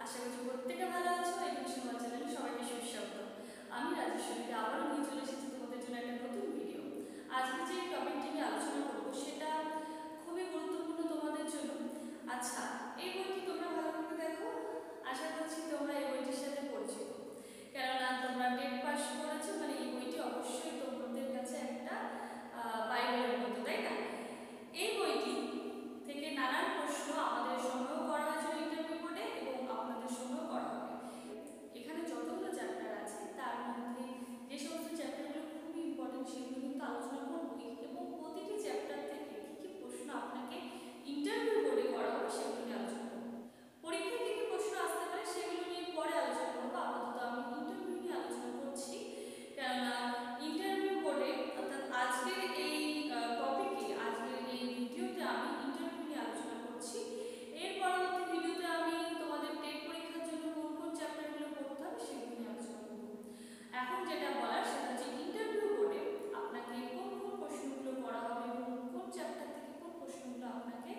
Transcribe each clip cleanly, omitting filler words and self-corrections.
আশা করছি প্রত্যেকে ভালো আছো। এডুকেশন ওয়ার্ল্ড চ্যানেলে সবাইকে সুস্বাগত। আমি রাজেশ্বরীকে আবারও নিয়ে চলে এসেছি তোমাদের জন্য একটা নতুন ভিডিও। আজকে যে টপিকটি নিয়ে আলোচনা করবো সেটা খুবই গুরুত্বপূর্ণ তোমাদের জন্য। আচ্ছা, এই বইটি তোমরা ভালো করে দেখো। আশা করছি তোমরা এই বইটির সাথে পরিচিত, কেননা তোমরা টেট পাস করেছো, মানে এই বইটি অবশ্যই তোমাদের কাছে একটা বাইবেলের মতো, তাই না? এই বইটি থেকে নানান প্রশ্ন আমাদের সময়ও করা হয়েছিল ইন্টারভিউ বোর্ডে এবং আপনাদের সময়ও করা হবে। এখানে যতগুলো চ্যাপ্টার আছে তার মধ্যে যে সমস্ত চ্যাপ্টারগুলো খুবই ইম্পর্টেন্ট সেগুলো কিন্তু আলোচনা করবই, এবং প্রতিটি চ্যাপ্টার থেকে কী কী প্রশ্ন আপনাকে ইন্টারভিউ বোর্ডে করা হবে সেগুলো নিয়ে আলোচনা করবো। পরীক্ষায় কী কী প্রশ্ন আসতে পারে সেগুলো নিয়ে পরে আলোচনা করবো। আপাতত আমি ইন্টারভিউ নিয়ে আলোচনা করছি, কেননা ইন্টারভিউ বোর্ডে অর্থাৎ আজকের এই টপিকে, আজকের এই ভিডিওতে আমি ইন্টারভিউ নিয়ে আলোচনা করছি। এর পরবর্তী ভিডিওতে আমি তোমাদের টেট পরীক্ষার জন্য কোন কোন চ্যাপ্টারগুলো পড়তে হবে সেগুলো নিয়ে আলোচনা করব। এখন যেটা বলার সেটা হচ্ছে ইন্টারভিউ বোর্ডে আপনাকে কোন কোন প্রশ্নগুলো করা হবে এবং কোন চ্যাপ্টার থেকে কোন প্রশ্নগুলো আপনাকে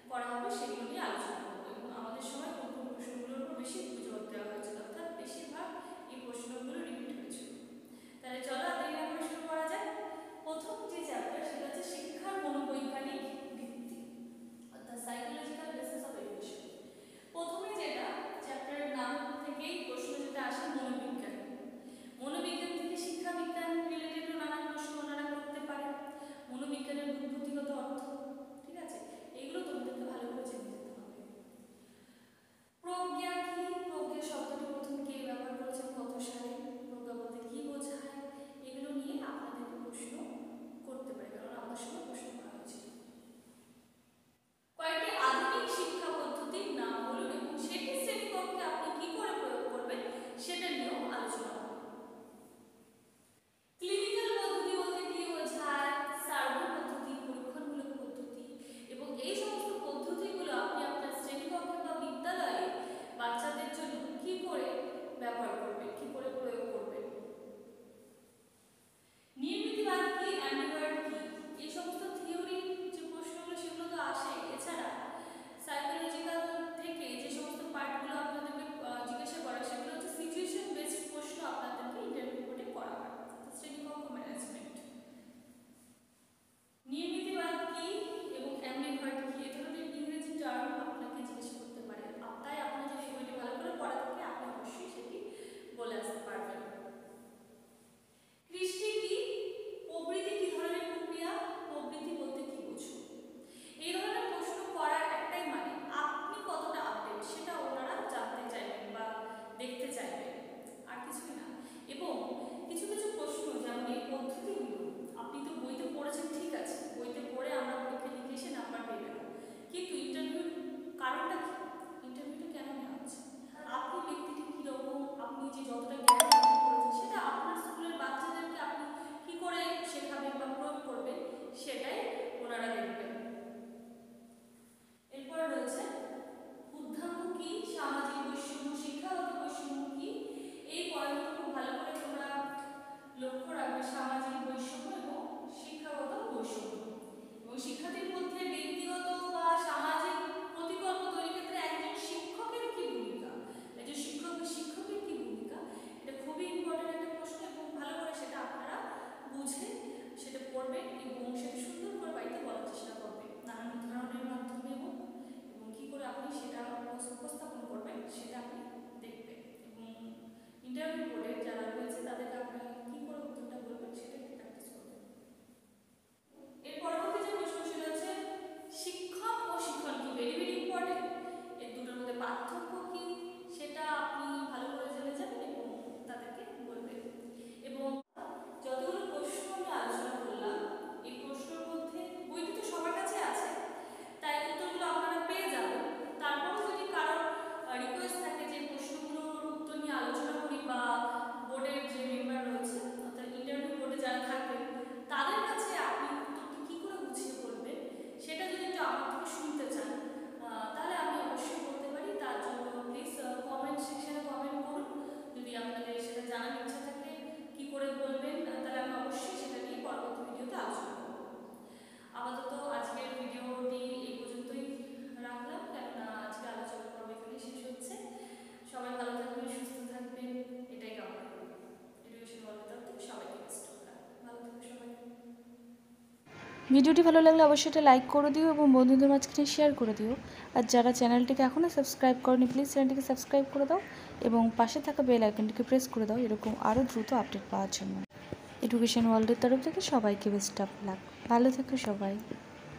করা হবে সেগুলো নিয়ে আলোচনা করব, এবং আমাদের সময় কোন কোন প্রশ্নগুলোর উপর বেশি জোর দেওয়া হয়েছিল, অর্থাৎ বেশিরভাগ এই প্রশ্নগুলো রিপিট হয়েছিল। তাহলে চলো দেরি না করে শুরু করা যাক। প্রথম যে চ্যাপ্টার সেটা হচ্ছে শিক্ষার মনোবৈজ্ঞানিক ভিত্তি, অর্থাৎ সাইকোলজিক্যাল বেসিস অফ এডুকেশন। প্রথমে যেটা চ্যাপ্টারের নাম থেকেই প্রশ্ন যেটা আসে মনোবিজ্ঞান। মনোবিজ্ঞান থেকে শিক্ষা বিজ্ঞান রিলেটেড নানান প্রশ্ন ওনারা করতে পারে। মনোবিজ্ঞানের বুদ্ধিগত অর্থ, ঠিক আছে, এগুলো তোমাদেরকে ভালো করে জেনে যেতে হবে। প্রজ্ঞা কি, প্রজ্ঞা শব্দটি প্রথম কে ব্যবহার করেছেন, কত সালে, প্রজ্ঞা বলতে কি বোঝায়, এগুলো নিয়ে আপনাদেরকে প্রশ্ন করতে পারে, কারণ আমাদের সময় প্রশ্ন করা হয়েছিল। কয়েকটি আধুনিক শিক্ষা পদ্ধতির নাম বলুন এবং সেটি শ্রেণীকক্ষে আপনি কি করে প্রয়োগ করবেন সেটা নিয়েও আলোচনা করব। ক্লিনিক্যাল পদ্ধতি বলতে কি বোঝায়, সার্ভে পদ্ধতি, পরীক্ষণমূলক পদ্ধতি, এবং এই সমস্ত পদ্ধতিগুলো আপনি আপনার শ্রেণীকক্ষে বা বিদ্যালয়ে বাচ্চাদের জন্য কি করে ব্যবহার করবেন, কি করে প্রয়োগ করবেন। নির্মিতিবাদ কি, অ্যাম্বিভার্ট কি, এই সমস্ত থিওরি যে প্রশ্নগুলো সেগুলো তো আসে। এছাড়া সাইকোলজিক্যাল থেকে যে সমস্ত পার্টগুলো আপনাদেরকে জিজ্ঞাসা করা সেগুলো হচ্ছে সিচুয়েশন বেসড প্রশ্ন আপনাদেরকে ইন্টারভিউ বোর্ডে করা হয়, শ্রেণীকক্ষ ম্যানেজমেন্ট। নির্মিতিবাদ কি এবং অ্যাম্বিভার্ট কি, এ ধরনের ইংরেজি টার্ম আপনাকে জিজ্ঞেস করতে পারে। তাই আপনার যদি বইটি ভালো করে পড়া থাকে আপনি অবশ্যই সেটি বলে আসতে পারবেন। কৃষ্টি কি, প্রবৃত্তি কি ধরনের প্রক্রিয়া, প্রবৃত্তি বলতে কি বোঝো। এই ধরনের প্রশ্ন করার একটাই মানে আপনি কতটা আপডেট সেটা ওনারা জানতে চাইবেন বা দেখতে চাইবেন, আর কিছুই না। এবং কিছু কিছু প্রশ্ন যেমন এই পদ্ধতিগুলো আপনি তো বইতে পড়েছেন, ঠিক আছে, বইতে পড়ে আমরা পরীক্ষা লিখে এসে নাম্বার পেয়ে গেলাম, ভিডিওটি ভালো লাগলে অবশ্যই এটা লাইক করে দিও এবং বন্ধুদের মাঝখানে শেয়ার করে দিও। আর যারা চ্যানেলটিকে এখনও সাবস্ক্রাইব করনি প্লিজ চ্যানেলটিকে সাবস্ক্রাইব করে দাও এবং পাশে থাকা বেল আইকনটিকে প্রেস করে দাও এরকম আরও দ্রুত আপডেট পাওয়ার জন্য। এডুকেশন ওয়ার্ল্ডের তরফ থেকে সবাইকে বেস্ট অফ লাক। ভালো থেকো সবাই।